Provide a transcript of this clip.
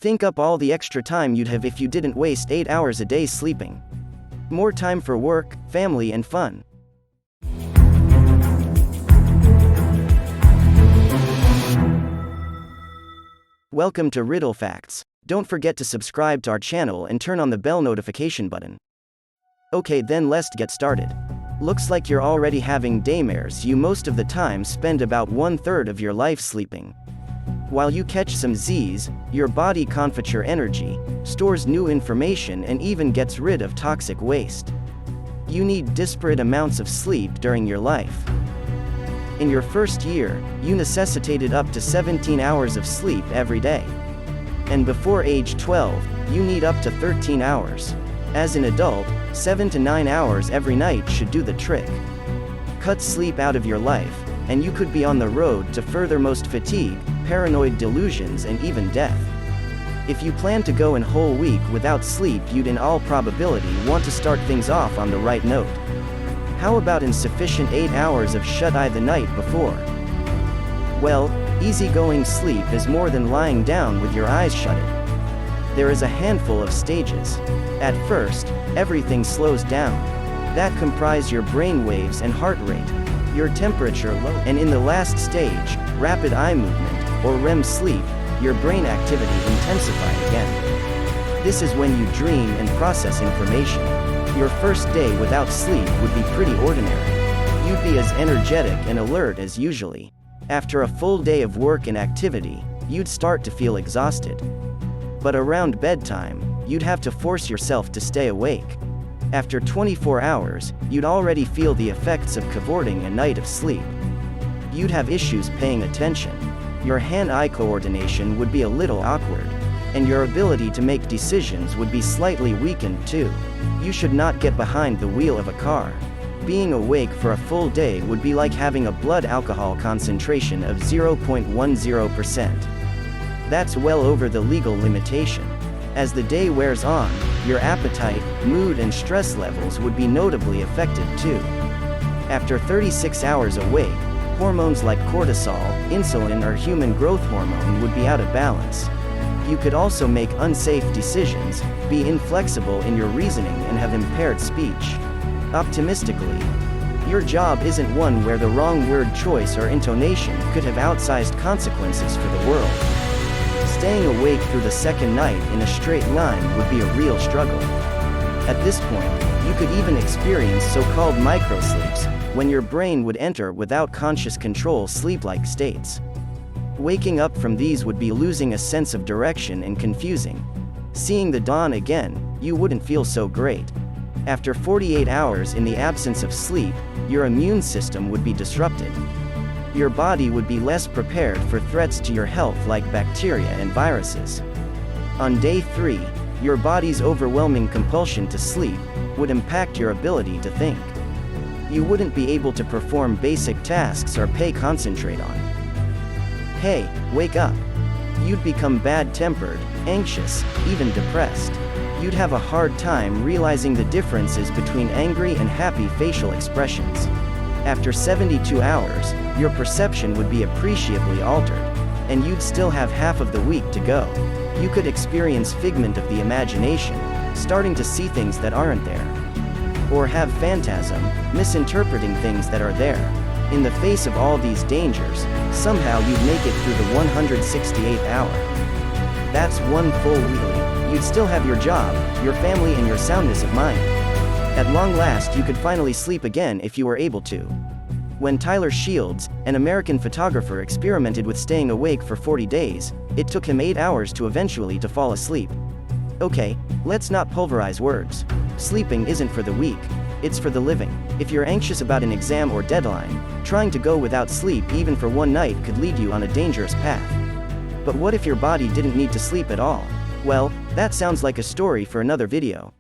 Think up all the extra time you'd have if you didn't waste 8 hours a day sleeping. More time for work, family and fun. Welcome to Riddle Facts. Don't forget to subscribe to our channel and turn on the bell notification button. Okay, then let's get started. Looks like you're already having daymares. You most of the time spend about 1/3 of your life sleeping. While you catch some Z's, your body converts your energy, stores new information and even gets rid of toxic waste. You need disparate amounts of sleep during your life. In your first year, you necessitated up to 17 hours of sleep every day. And before age 12, you need up to 13 hours. As an adult, 7 to 9 hours every night should do the trick. Cut sleep out of your life, and you could be on the road to furthermost fatigue, paranoid delusions and even death. If you plan to go a whole week without sleep, you'd in all probability want to start things off on the right note. How about insufficient 8 hours of shut-eye the night before? Well, easygoing sleep is more than lying down with your eyes shut. There is a handful of stages. At first, everything slows down. That comprise your brain waves and heart rate, your temperature low, and in the last stage, rapid eye movement, or REM sleep, your brain activity intensify again. This is when you dream and process information. Your first day without sleep would be pretty ordinary. You'd be as energetic and alert as usually. After a full day of work and activity, you'd start to feel exhausted. But around bedtime, you'd have to force yourself to stay awake. After 24 hours, you'd already feel the effects of cavorting a night of sleep. You'd have issues paying attention. Your hand-eye coordination would be a little awkward, and your ability to make decisions would be slightly weakened too. You should not get behind the wheel of a car. Being awake for a full day would be like having a blood alcohol concentration of 0.10%. That's well over the legal limitation. As the day wears on, your appetite, mood and stress levels would be notably affected too. After 36 hours awake, hormones like cortisol, insulin or human growth hormone would be out of balance. You could also make unsafe decisions, be inflexible in your reasoning and have impaired speech. Optimistically, your job isn't one where the wrong word choice or intonation could have outsized consequences for the world. Staying awake through the second night in a straight line would be a real struggle. At this point, you could even experience so-called microsleeps, when your brain would enter without conscious control sleep-like states. Waking up from these would be losing a sense of direction and confusing. Seeing the dawn again, you wouldn't feel so great. After 48 hours in the absence of sleep, your immune system would be disrupted. Your body would be less prepared for threats to your health like bacteria and viruses. On day 3, your body's overwhelming compulsion to sleep would impact your ability to think. You wouldn't be able to perform basic tasks or concentrate on. Hey, wake up. You'd become bad-tempered, anxious, even depressed. You'd have a hard time realizing the differences between angry and happy facial expressions. After 72 hours, your perception would be appreciably altered, and you'd still have half of the week to go. You could experience figment of the imagination, starting to see things that aren't there. Or have phantasm, misinterpreting things that are there. In the face of all these dangers, somehow you'd make it through the 168th hour. That's one full week. You'd still have your job, your family and your soundness of mind. At long last you could finally sleep again if you were able to. When Tyler Shields, an American photographer, experimented with staying awake for 40 days, it took him 8 hours to eventually fall asleep. Okay, let's not pulverize words. Sleeping isn't for the weak, it's for the living. If you're anxious about an exam or deadline, trying to go without sleep even for one night could lead you on a dangerous path. But what if your body didn't need to sleep at all? Well, that sounds like a story for another video.